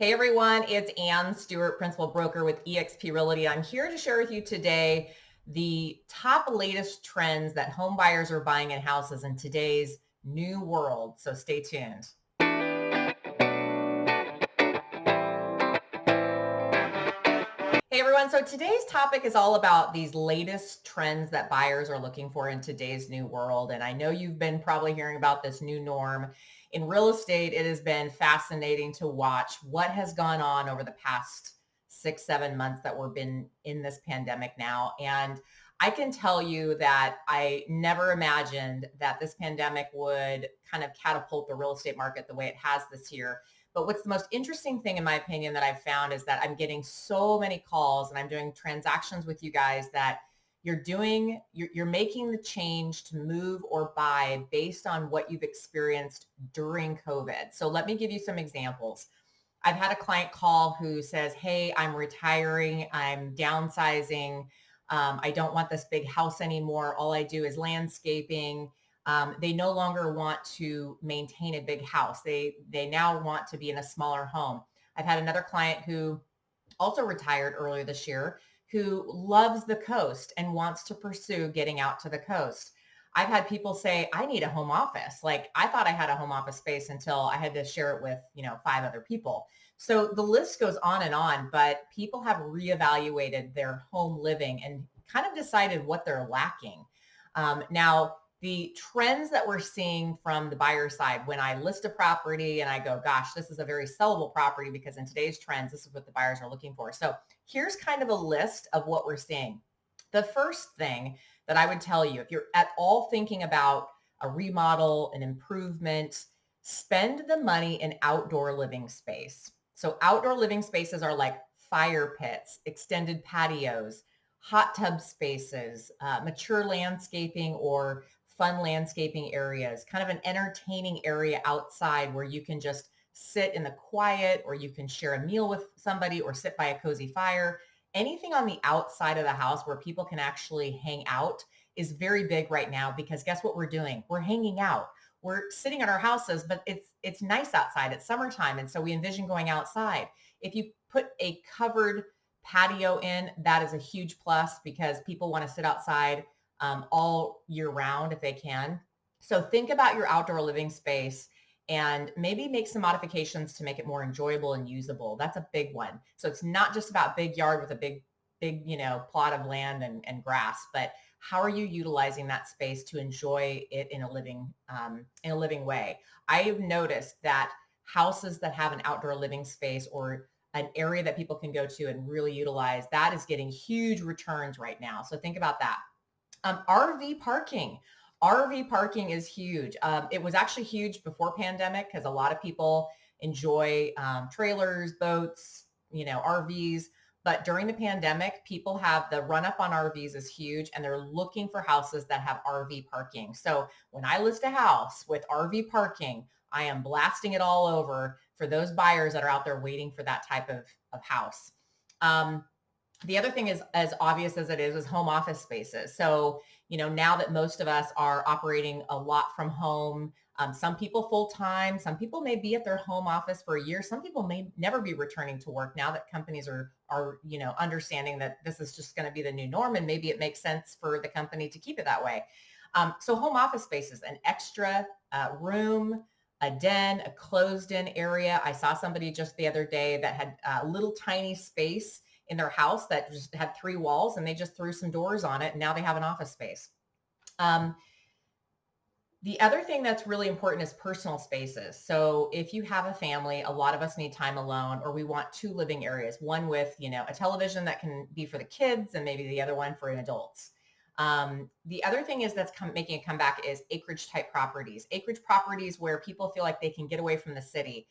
Hey everyone, it's Ann Stewart, Principal Broker with eXp Realty. I'm here to share with you today the top latest trends that home buyers are buying in houses in today's new world. So stay tuned. Hey everyone, so today's topic is all about these latest trends that buyers are looking for in today's new world. And I know you've been probably hearing about this new norm. In real estate, it has been fascinating to watch what has gone on over the past 6, 7 months that we've been in this pandemic now. And I can tell you that I never imagined that this pandemic would kind of catapult the real estate market the way it has this year. But what's the most interesting thing, in my opinion, that I've found is that I'm getting so many calls and I'm doing transactions with you guys that you're making the change to move or buy based on what you've experienced during COVID. So let me give you some examples. I've had a client call who says, hey, I'm retiring, I'm downsizing. I don't want this big house anymore. All I do is landscaping. They no longer want to maintain a big house. They now want to be in a smaller home. I've had another client who also retired earlier this year who loves the coast and wants to pursue getting out to the coast. I've had people say, I need a home office. Like I thought I had a home office space until I had to share it with, 5 other people. So the list goes on, but people have reevaluated their home living and kind of decided what they're lacking. Now, the trends that we're seeing from the buyer side, when I list a property and I go, gosh, this is a very sellable property because in today's trends, this is what the buyers are looking for. So here's kind of a list of what we're seeing. The first thing that I would tell you, if you're at all thinking about a remodel, an improvement, spend the money in outdoor living space. So outdoor living spaces are like fire pits, extended patios, hot tub spaces, mature landscaping or fun landscaping areas, kind of an entertaining area outside where you can just sit in the quiet or you can share a meal with somebody or sit by a cozy fire. Anything on the outside of the house where people can actually hang out is very big right now because guess what we're doing? We're hanging out. We're sitting at our houses, but it's nice outside. It's summertime, and so we envision going outside. If you put a covered patio in, that is a huge plus because people want to sit outside all year round if they can. So think about your outdoor living space and maybe make some modifications to make it more enjoyable and usable. That's a big one. So it's not just about big yard with a big, plot of land and grass, but how are you utilizing that space to enjoy it in a living way? I have noticed that houses that have an outdoor living space or an area that people can go to and really utilize, that is getting huge returns right now. So think about that. RV parking. RV parking is huge. It was actually huge before pandemic because a lot of people enjoy trailers, boats, RVs. But during the pandemic, people have the run up on RVs is huge and they're looking for houses that have RV parking. So when I list a house with RV parking, I am blasting it all over for those buyers that are out there waiting for that type of house. The other thing is, as obvious as it is home office spaces. So, now that most of us are operating a lot from home, some people full time, some people may be at their home office for a year. Some people may never be returning to work now that companies are understanding that this is just going to be the new norm, and maybe it makes sense for the company to keep it that way. So home office spaces, an extra room, a den, a closed-in area. I saw somebody just the other day that had a little tiny space in their house that just had 3 walls and they just threw some doors on it and now they have an office space. The other thing that's really important is personal spaces. So if you have a family, a lot of us need time alone, or we want 2 living areas, one with, a television that can be for the kids and maybe the other one for adults. The other thing is that's making a comeback is acreage type properties. Acreage properties where people feel like they can get away from the city.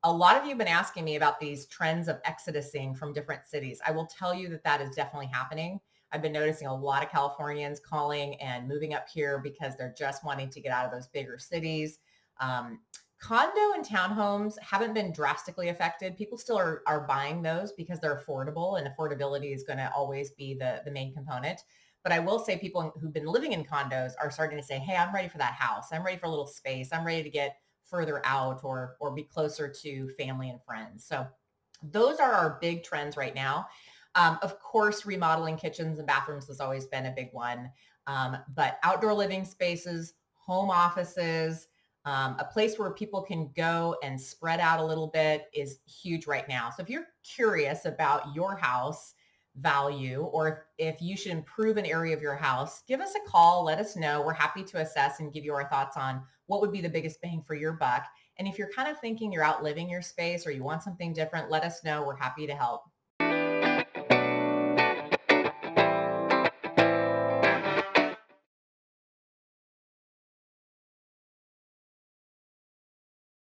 A lot of you have been asking me about these trends of exodusing from different cities. I will tell you that is definitely happening. I've been noticing a lot of Californians calling and moving up here because they're just wanting to get out of those bigger cities. Condo and townhomes haven't been drastically affected. People still are buying those because they're affordable, and affordability is going to always be the main component. But I will say people who've been living in condos are starting to say, hey, I'm ready for that house. I'm ready for a little space. I'm ready to get further out or be closer to family and friends. So Those are our big trends right now. Of course, remodeling kitchens and bathrooms has always been a big one. But outdoor living spaces, home offices, a place where people can go and spread out a little bit is huge right now. So if you're curious about your house value, or if you should improve an area of your house, give us a call. Let us know. We're happy to assess and give you our thoughts on what would be the biggest bang for your buck. And if you're kind of thinking you're outliving your space or you want something different, let us know. We're happy to help.